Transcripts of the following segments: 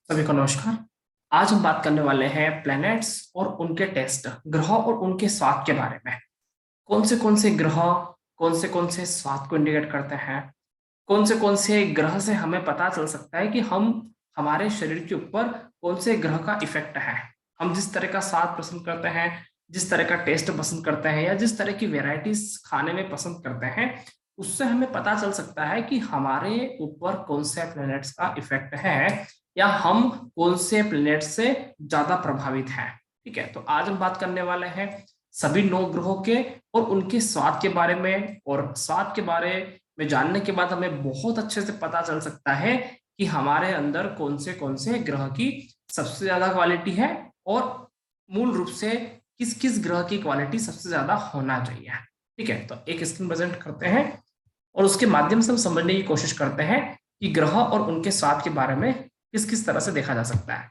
सभी को नमस्कार। आज हम बात करने वाले हैं प्लैनेट्स और उनके टेस्ट, ग्रहों और उनके स्वाद के बारे में। कौन से ग्रह कौन से स्वाद को इंडिकेट करते हैं? कौन से ग्रह से हमें पता चल सकता है कि हम हमारे शरीर के ऊपर कौन से ग्रह का इफेक्ट है? हम जिस तरह का स्वाद पसंद करते हैं, जिस तरह का टेस्ट पसंद करते हैं या जिस तरह की वेराइटीज खाने में पसंद करते हैं, उससे हमें पता चल सकता है कि हमारे ऊपर कौन से प्लैनेट्स का इफेक्ट है या हम कौन से प्लैनेट से ज्यादा प्रभावित हैं। ठीक है, तो आज हम बात करने वाले हैं सभी 9 ग्रहों के और उनके स्वाद के बारे में। और स्वाद के बारे में जानने के बाद हमें बहुत अच्छे से पता चल सकता है कि हमारे अंदर कौन से ग्रह की सबसे ज्यादा क्वालिटी है और मूल रूप से किस किस ग्रह की क्वालिटी सबसे ज्यादा होना चाहिए। ठीक है, तो एक स्क्रीन प्रेजेंट करते हैं और उसके माध्यम से हम समझने की कोशिश करते हैं कि ग्रह और उनके स्वाद के बारे में किस किस तरह से देखा जा सकता है।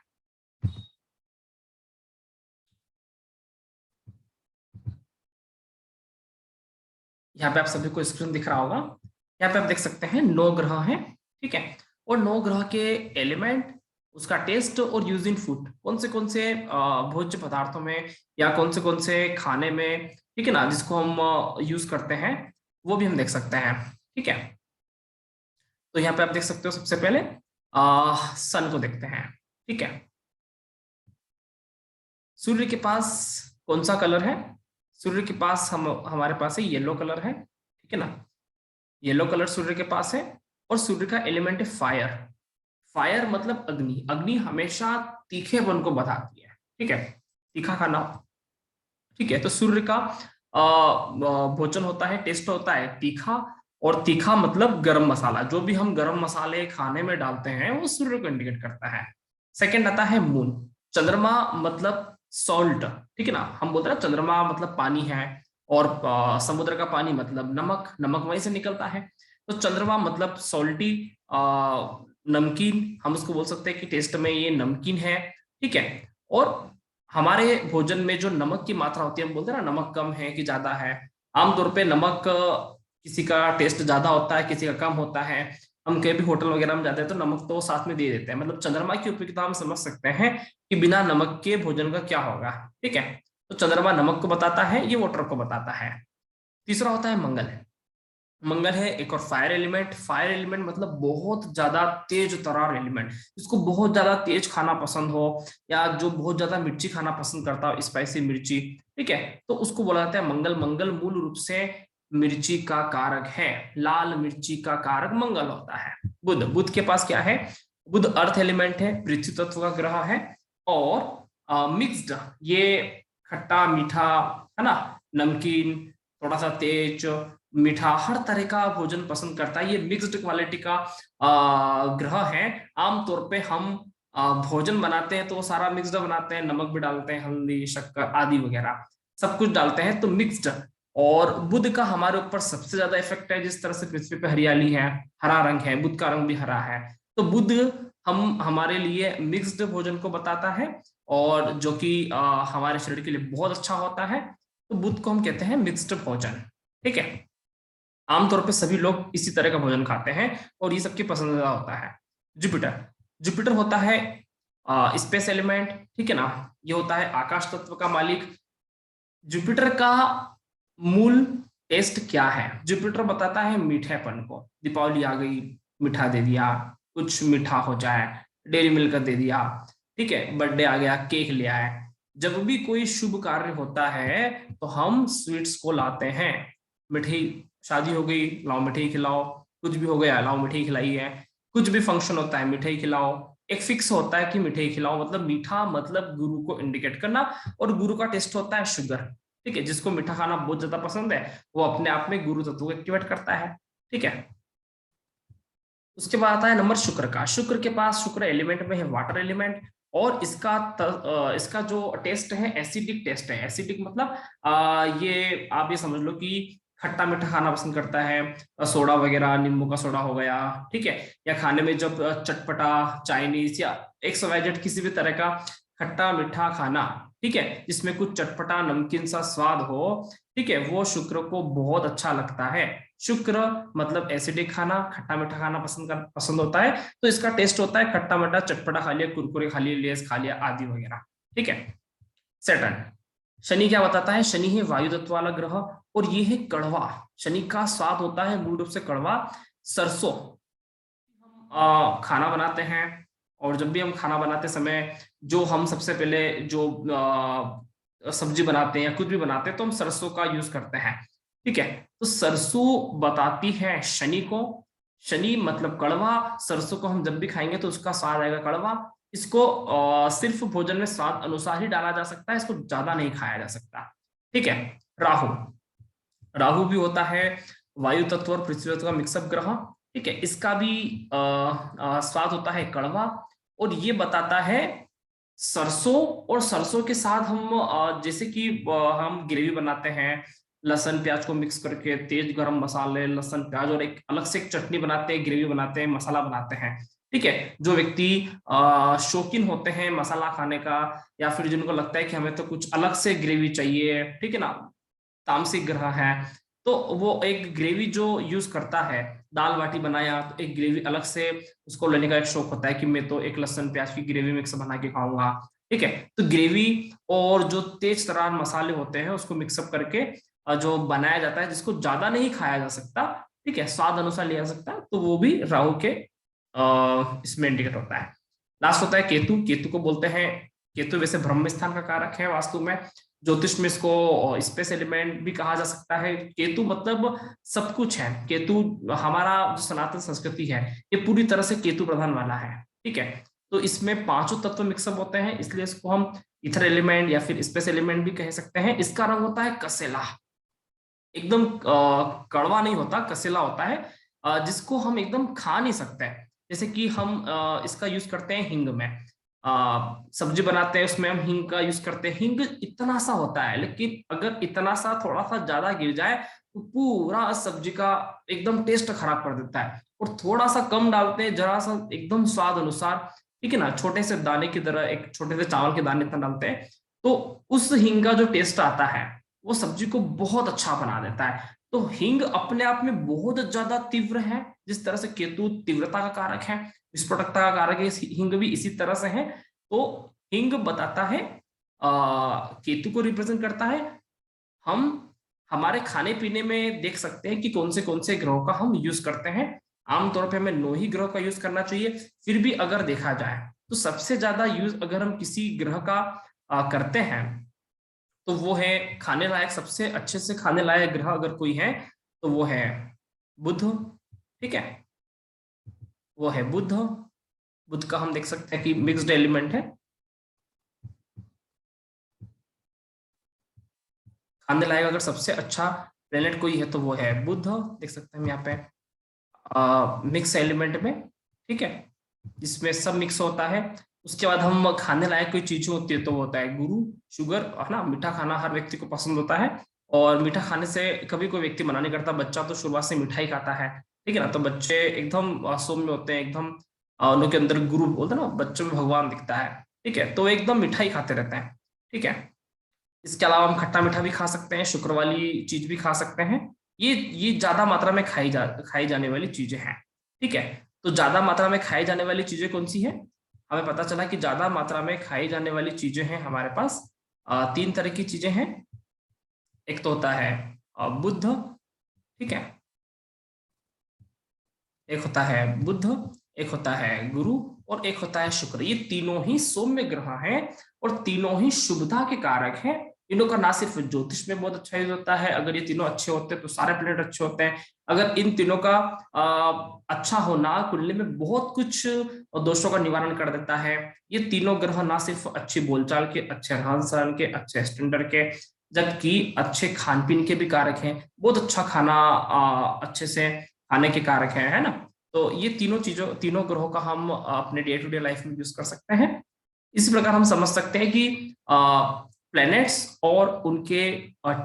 यहाँ पे आप सभी को स्क्रीन दिख रहा होगा। यहाँ पे आप देख सकते हैं 9 ग्रह हैं। ठीक है, और 9 ग्रह के एलिमेंट, उसका टेस्ट और यूज इन फूड, कौन से भोज्य पदार्थों में या कौन से खाने में, ठीक है ना, जिसको हम यूज करते हैं, वो भी हम देख सकते हैं। ठीक है, तो यहाँ पे आप देख सकते हो सबसे पहले सन को देखते हैं। ठीक है, सूर्य के पास कौन सा कलर है? सूर्य के पास हमारे पास है येलो कलर है। ठीक है ना, येलो कलर सूर्य के पास है। और सूर्य का एलिमेंट है फायर। फायर मतलब अग्नि। अग्नि हमेशा तीखेपन को बताती है। ठीक है, तीखा खाना। ठीक है, तो सूर्य का भोजन होता है, टेस्ट होता है तीखा। और तीखा मतलब गरम मसाला, जो भी हम गरम मसाले खाने में डालते हैं वो सूर्य को इंडिकेट करता है। सेकंड आता है मून। चंद्रमा मतलब सॉल्ट। ठीक है ना, हम बोलते हैं चंद्रमा मतलब पानी है। और समुद्र का पानी मतलब नमक। नमक वहीं से निकलता है। तो चंद्रमा मतलब सॉल्टी, नमकीन। हम उसको बोल सकते हैं कि टेस्ट में ये नमकीन है। ठीक है, और हमारे भोजन में जो नमक की मात्रा होती है, हम बोलते हैं ना नमक कम है कि ज्यादा है। आमतौर पे नमक किसी का टेस्ट ज्यादा होता है, किसी का कम होता है। हम कहीं भी होटल वगैरह में जाते हैं तो नमक तो साथ में दे देते हैं। मतलब चंद्रमा की उपयोगिता हम समझ सकते हैं कि बिना नमक के भोजन का क्या होगा। ठीक है, तो चंद्रमा नमक को बताता है, ये वाटर को बताता है। तीसरा होता है मंगल। मंगल है एक और फायर एलिमेंट। फायर एलिमेंट मतलब बहुत ज्यादा तेज तरार एलिमेंट, जिसको बहुत ज्यादा तेज खाना पसंद हो या जो बहुत ज्यादा मिर्ची खाना पसंद करता हो, स्पाइसी मिर्ची। ठीक है, तो उसको बोला जाता है मंगल। मंगल मूल रूप से मिर्ची का कारक है। लाल मिर्ची का कारक मंगल होता है। बुध। बुध के पास क्या है? बुध अर्थ एलिमेंट है, पृथ्वी तत्व का ग्रह है। और मिक्स्ड, ये खट्टा मीठा, है ना, नमकीन, थोड़ा सा तेज, मीठा, हर तरह का भोजन पसंद करता है। ये मिक्स्ड क्वालिटी का ग्रह है। आमतौर पे हम भोजन बनाते हैं तो वो सारा मिक्स्ड बनाते हैं, नमक भी डालते हैं, हल्दी, शक्कर आदि वगैरह सब कुछ डालते हैं, तो मिक्स्ड। और बुध का हमारे ऊपर सबसे ज्यादा इफेक्ट है। जिस तरह से पृथ्वी पे हरियाली है, हरा रंग है, बुध का रंग भी हरा है। तो बुध हम हमारे लिए मिक्स्ड भोजन को बताता है, और जो कि हमारे शरीर के लिए बहुत अच्छा होता है। तो बुध को हम कहते हैं मिक्स्ड भोजन। ठीक है, आमतौर पे सभी लोग इसी तरह का भोजन खाते हैं और ये सबकी पसंदीदा होता है। जुपिटर। जुपिटर होता है स्पेस एलिमेंट। ठीक है ना, ये होता है आकाश तत्व का मालिक। जुपिटर का मूल टेस्ट क्या है? जुपिटर बताता है मीठेपन को। दीपावली आ गई, मीठा दे दिया, कुछ मीठा हो जाए, डेयरी मिल्क दे दिया। ठीक है, बर्थडे आ गया, केक ले आए। जब भी कोई शुभ कार्य होता है तो हम स्वीट्स को लाते हैं। मिठाई, शादी हो गई, लाओ मिठाई खिलाओ। कुछ भी हो गया, लाओ मिठाई खिलाई है। कुछ भी फंक्शन होता है, मिठाई खिलाओ। एक फिक्स होता है कि मिठाई खिलाओ, मतलब मीठा मतलब गुरु को इंडिकेट करना। और गुरु का टेस्ट होता है शुगर। ठीक है, जिसको मीठा खाना बहुत ज्यादा पसंद है वो अपने आप में गुरु तत्व को एक्टिवेट करता है। ठीक है, उसके बाद आता है नंबर शुक्र का। शुक्र के पास, शुक्र एलिमेंट में है वाटर एलिमेंट। और इसका जो टेस्ट है एसिडिक टेस्ट है। एसिडिक मतलब ये आप ये समझ लो कि खट्टा मीठा खाना पसंद करता है। सोडा वगैरह, नींबू का सोडा हो गया। ठीक है, या खाने में जब चटपटा, चाइनीज या एक्स वाई जेड किसी भी तरह का खट्टा मीठा खाना, ठीक है, जिसमें कुछ चटपटा नमकीन सा स्वाद हो, ठीक है, वो शुक्र को बहुत अच्छा लगता है। शुक्र मतलब एसिडिक खाना, खट्टा मीठा खाना पसंद होता है, तो इसका टेस्ट होता है खट्टा मीठा, चटपटा खा लिया, कुरकुरे खा लिए, लेस खा लिया आदि वगैरह। ठीक है। सैटर्न, शनि क्या बताता है? शनि है वायु तत्व वाला ग्रह और ये है कड़वा। शनि का स्वाद होता है मूल रूप से कड़वा। सरसों हम खाना बनाते हैं, और जब भी हम खाना बनाते समय जो हम सबसे पहले जो सब्जी बनाते हैं या कुछ भी बनाते हैं तो हम सरसों का यूज करते हैं। ठीक है, तो सरसों बताती है शनि को। शनि मतलब कड़वा, सरसों को हम जब भी खाएंगे तो उसका स्वाद आएगा कड़वा। इसको सिर्फ भोजन में स्वाद अनुसार ही डाला जा सकता है, इसको ज्यादा नहीं खाया जा सकता। ठीक है। राहु, राहु भी होता है वायु तत्व और पृथ्वी तत्व का मिक्सअप ग्रह। ठीक है, इसका भी स्वाद होता है कड़वा, और ये बताता है सरसों। और सरसों के साथ हम जैसे कि हम ग्रेवी बनाते हैं, लहसुन प्याज को मिक्स करके, तेज गरम मसाले, लहसुन प्याज, और एक अलग से एक चटनी बनाते हैं, ग्रेवी बनाते हैं, मसाला बनाते हैं। ठीक है, जो व्यक्ति शौकीन होते हैं मसाला खाने का, या फिर जिनको लगता है कि हमें तो कुछ अलग से ग्रेवी चाहिए, ठीक है ना, तामसिक ग्रह है, तो वो एक ग्रेवी जो यूज करता है, दाल बाटी बनाया तो एक ग्रेवी अलग से उसको लेने का एक शौक होता है कि मैं तो एक लहसुन प्याज की ग्रेवी मिक्स बना के खाऊंगा। ठीक है, तो ग्रेवी और जो तेज तरार मसाले होते हैं उसको मिक्सअप करके जो बनाया जाता है, जिसको ज्यादा नहीं खाया जा सकता, ठीक है, स्वाद अनुसार लिया जा सकता है, तो वो भी राहु के इसमें इंडिकेट होता है। लास्ट होता है केतु। केतु को बोलते हैं, केतु वैसे ब्रह्म स्थान का कारक है वास्तु में, ज्योतिष में इसको स्पेस एलिमेंट भी कहा जा सकता है। केतु मतलब सब कुछ है। केतु हमारा जो सनातन संस्कृति है ये पूरी तरह से केतु प्रधान वाला है। ठीक है, तो इसमें पांचों तत्व मिक्सअप होते हैं, इसलिए इसको हम इथर एलिमेंट या फिर स्पेस एलिमेंट भी कह सकते हैं। इसका रंग होता है कसेला, एकदम कड़वा नहीं होता, कसेला होता है, जिसको हम एकदम खा नहीं सकते। जैसे कि हम इसका यूज करते हैं हिंग में, सब्जी बनाते हैं उसमें हम हिंग का यूज करते हैं। हिंग इतना सा होता है, लेकिन अगर इतना सा थोड़ा सा ज्यादा गिर जाए तो पूरा सब्जी का एकदम टेस्ट खराब कर देता है। और थोड़ा सा कम डालते हैं, जरा सा एकदम स्वाद अनुसार, ठीक है ना, छोटे से दाने की तरह, एक छोटे से चावल के दाने इतना डालते हैं, तो उस हिंग का जो टेस्ट आता है वो सब्जी को बहुत अच्छा बना देता है। तो हिंग अपने आप में बहुत ज्यादा तीव्र है, जिस तरह से केतु तीव्रता का कारक है, विस्फोटकता का कारक है, हिंग भी इसी तरह से है। तो हिंग बताता है, केतु को रिप्रेजेंट करता है। हम हमारे खाने पीने में देख सकते हैं कि कौन से ग्रहों का हम यूज करते हैं। आमतौर पे हमें 9 ही ग्रहों का यूज करना चाहिए। फिर भी अगर देखा जाए तो सबसे ज्यादा यूज अगर हम किसी ग्रह का करते हैं तो वो है खाने लायक, सबसे अच्छे से खाने लायक ग्रह अगर कोई है तो वो है बुध। ठीक है, वो है बुध। बुध का हम देख सकते हैं कि मिक्स्ड एलिमेंट है। खाने लायक अगर सबसे अच्छा प्लेनेट कोई है तो वो है बुध, देख सकते हैं हम यहाँ पे मिक्स एलिमेंट में। ठीक है, जिसमें सब मिक्स होता है। उसके बाद हम खाने लायक कोई चीज होती है तो वो होता है गुरु, शुगर, है ना। मीठा खाना हर व्यक्ति को पसंद होता है, और मीठा खाने से कभी कोई व्यक्ति मना नहीं करता। बच्चा तो शुरुआत से मिठाई खाता है, ठीक है ना, तो बच्चे एकदम सौम्य होते हैं, एकदम उनके अंदर गुरु बोलते हैं ना, बच्चों में भगवान दिखता है। ठीक है, तो एकदम मिठाई खाते रहते हैं। ठीक है, इसके अलावा हम खट्टा मीठा भी खा सकते हैं, शुक्र वाली चीज भी खा सकते हैं। ये ज्यादा मात्रा में खाई जाने वाली चीजें हैं। ठीक है, तो ज्यादा मात्रा में खाई जाने वाली चीजें कौन सी है? हमें पता चला कि ज्यादा मात्रा में खाई जाने वाली चीजें हैं हमारे पास 3 तरह की चीजें हैं। एक तो होता है बुध, ठीक है, एक होता है बुध, एक होता है गुरु, और एक होता है शुक्र। ये तीनों ही सौम्य ग्रह हैं और तीनों ही शुभता के कारक हैं। इनों का ना सिर्फ ज्योतिष में बहुत अच्छा यूज होता है, अगर ये तीनों अच्छे होते हैं तो सारे प्लेनेट अच्छे होते हैं। अगर इन तीनों का अच्छा होना कुंडली में बहुत कुछ दोषों का निवारण कर देता है। ये तीनों ग्रह ना सिर्फ अच्छी बोलचाल के, अच्छे रहन सहन के, अच्छे स्टैंडर्ड के, जबकि अच्छे खान पीन के भी कारक हैं। बहुत अच्छा खाना अच्छे से खाने के कारक है ना। तो ये तीनों ग्रहों का हम अपने डे टू डे लाइफ में यूज कर सकते हैं। इसी प्रकार हम समझ सकते हैं कि प्लैनेट्स और उनके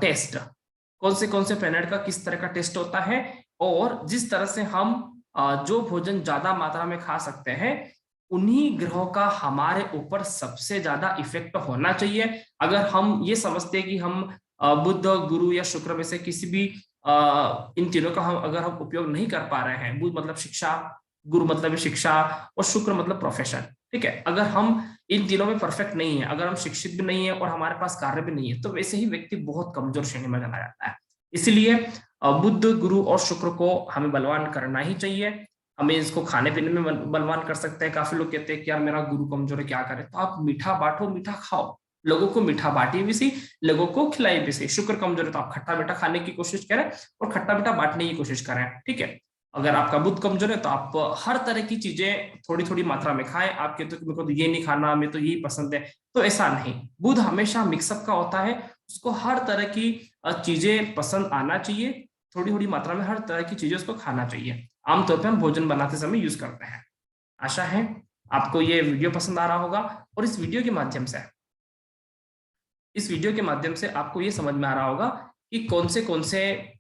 टेस्ट, कौन से प्लैनेट का किस तरह का टेस्ट होता है, और जिस तरह से हम जो भोजन ज्यादा मात्रा में खा सकते हैं उन्हीं ग्रहों का हमारे ऊपर सबसे ज्यादा इफेक्ट होना चाहिए। अगर हम ये समझते हैं कि हम बुध, गुरु या शुक्र में से किसी भी इन तीनों का हम अगर हम उपयोग नहीं कर पा रहे हैं, बुध मतलब शिक्षा, गुरु मतलब शिक्षा, और शुक्र मतलब प्रोफेशन, ठीक है, अगर हम इन तीनों में परफेक्ट नहीं है, अगर हम शिक्षित भी नहीं है और हमारे पास कार्य भी नहीं है, तो वैसे ही व्यक्ति बहुत कमजोर श्रेणी में चला जाता है। इसलिए बुध, गुरु और शुक्र को हमें बलवान करना ही चाहिए। हमें इसको खाने पीने में बलवान कर सकते हैं। काफी लोग कहते हैं कि यार मेरा गुरु कमजोर है, क्या करें? तो आप मीठा बांटो, मीठा खाओ, लोगों को मीठा बांटिए भी सही, लोगों को खिलाई भी सही। शुक्र कमजोर है तो आप खट्टा मीठा खाने की कोशिश करें और खट्टा मीठा बांटने की कोशिश करें, ठीक है। अगर आपका बुध कमजोर है तो आप हर तरह की चीजें थोड़ी थोड़ी मात्रा में खाएं। आप कहते हो कि मेरे को तो ये नहीं खाना, मेरे तो यही पसंद है, तो ऐसा नहीं। बुध हमेशा मिक्सअप का होता है, उसको हर तरह की चीजें पसंद आना चाहिए, थोड़ी थोड़ी मात्रा में हर तरह की चीजें उसको खाना चाहिए। आमतौर पर हम भोजन बनाते समय यूज करते हैं। आशा है आपको ये वीडियो पसंद आ रहा होगा, और इस वीडियो के माध्यम से आपको ये समझ में आ रहा होगा कि कौन से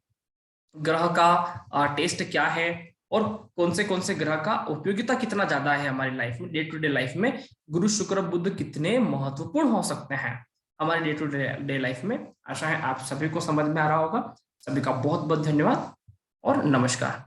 ग्रह का टेस्ट क्या है, और कौन से ग्रह का उपयोगिता कितना ज्यादा है हमारी लाइफ में, डे टू डे लाइफ में। गुरु शुक्र बुध कितने महत्वपूर्ण हो सकते हैं हमारे डे टू डे लाइफ में। आशा है आप सभी को समझ में आ रहा होगा। सभी का बहुत बहुत धन्यवाद और नमस्कार।